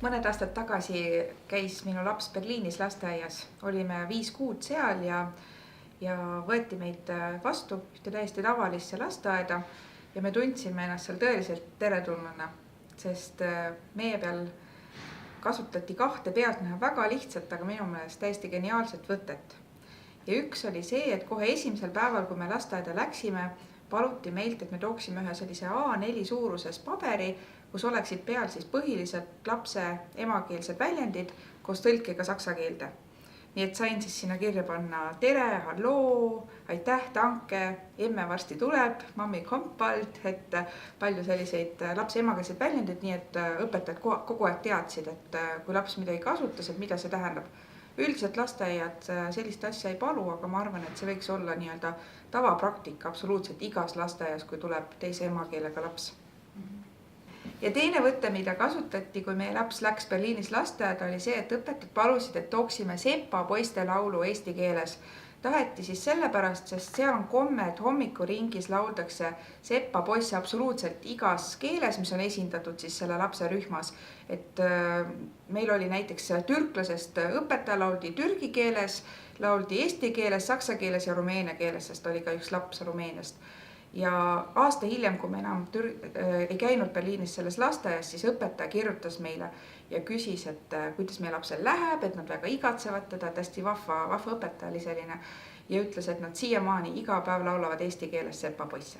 Mõned aastad tagasi käis minu laps Berliinis lasteaias, olime 5 kuud seal ja võeti meid vastu ühte täiesti tavalisse lasteaeda ja me tundsime ennast seal tõeliselt teretulnuna, sest meie peal kasutati 2 pealtnäha väga lihtsalt, aga minu meelest täiesti geniaalset võtet. Ja üks oli see, et kohe esimesel päeval, kui me lasteaeda läksime, paluti meilt, et me tooksime ühe sellise A4 suuruses paberi, kus oleksid peal siis põhiliselt lapse emakeelsed väljendid koos tõlkega saksa keelde. Nii et sain siis sinna kirja panna tere, halloo, aitäh, danke, emme varsti tuleb, mammi kommt bald, et palju selliseid lapse emakeelseid väljendid, nii et õpetajad kogu aeg teadsid, et kui laps midagi kasutas, et mida see tähendab. Üldiselt lasteaiad sellist asja ei palu, aga ma arvan, et see võiks olla nii-öelda tavapraktika absoluutselt igas lasteaias, kui tuleb teise emakeelega laps. Ja teine võte, mida kasutati, kui meie laps läks Berliinis lasteaeda, oli see, et õpetajad palusid, et tooksime Sepa poiste laulu eesti keeles. Taheti siis sellepärast, sest seal on komme, et hommikuringis lauldakse Sepa poisse absoluutselt igas keeles, mis on esindatud siis selle lapse rühmas. Et meil oli näiteks türklasest õpetaja lauldi türgi keeles, lauldi eesti keeles, saksa keeles ja rumeenia keeles, sest oli ka üks laps Rumeeniast. Ja aasta hiljem, kui me enam ei käinud Berliinis selles lasteaias, siis õpetaja kirjutas meile ja küsis, et kuidas meie lapsel läheb, et nad väga igatsevad teda, et hästi vahva õpetaja oli selline ja ütles, et nad siiamaani iga päev laulavad eesti keeles Sepa poisse.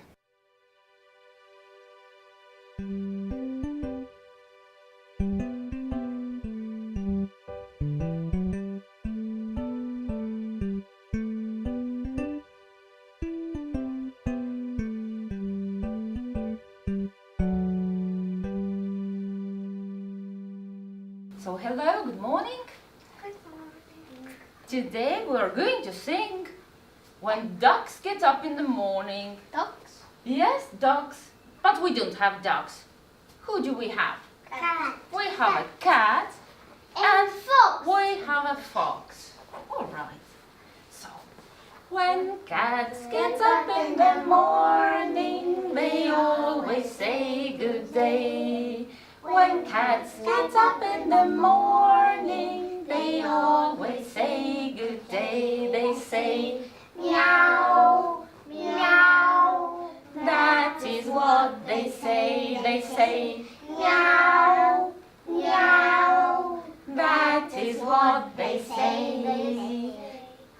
So hello, good morning. Good morning. Today we are going to sing When Ducks Get Up in the Morning. Ducks. Yes, ducks. But we don't have ducks. Who do we have? Cat. We have a cat And fox. we have a fox. All right. So, when cats get up in the morning, they always say good day. When cats get up in the morning, they always say good day. They say Meow. Meow. that is what they say. They say Meow. Meow. that is what they say.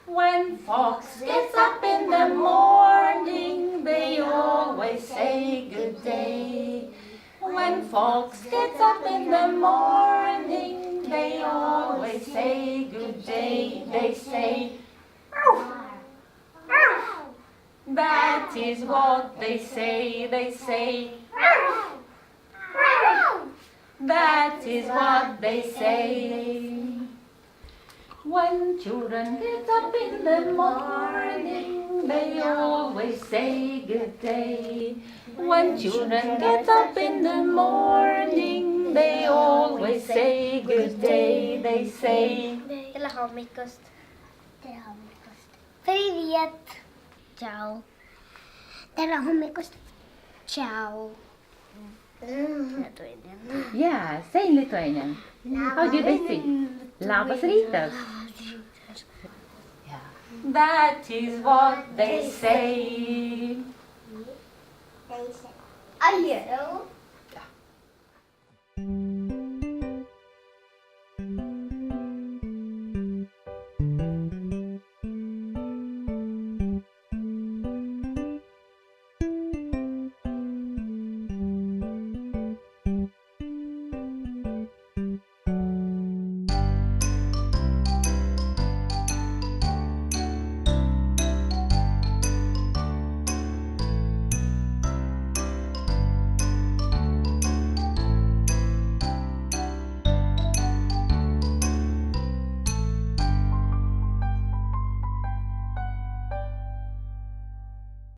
When fox gets up in the morning, they always say good day. When fox gets up in the morning, they always say good day. They say that is what they say. They say that is what they say. When children get up in the morning, they always say good day. When children get up in the morning, they always say good day. They say Tere hommikust. Tere hommikust. Привет. Ciao. Tere hommikust. Ciao. yeah, say in Lithuanian. How do they say? Labas rytas. Yeah. That is what they say. Hello.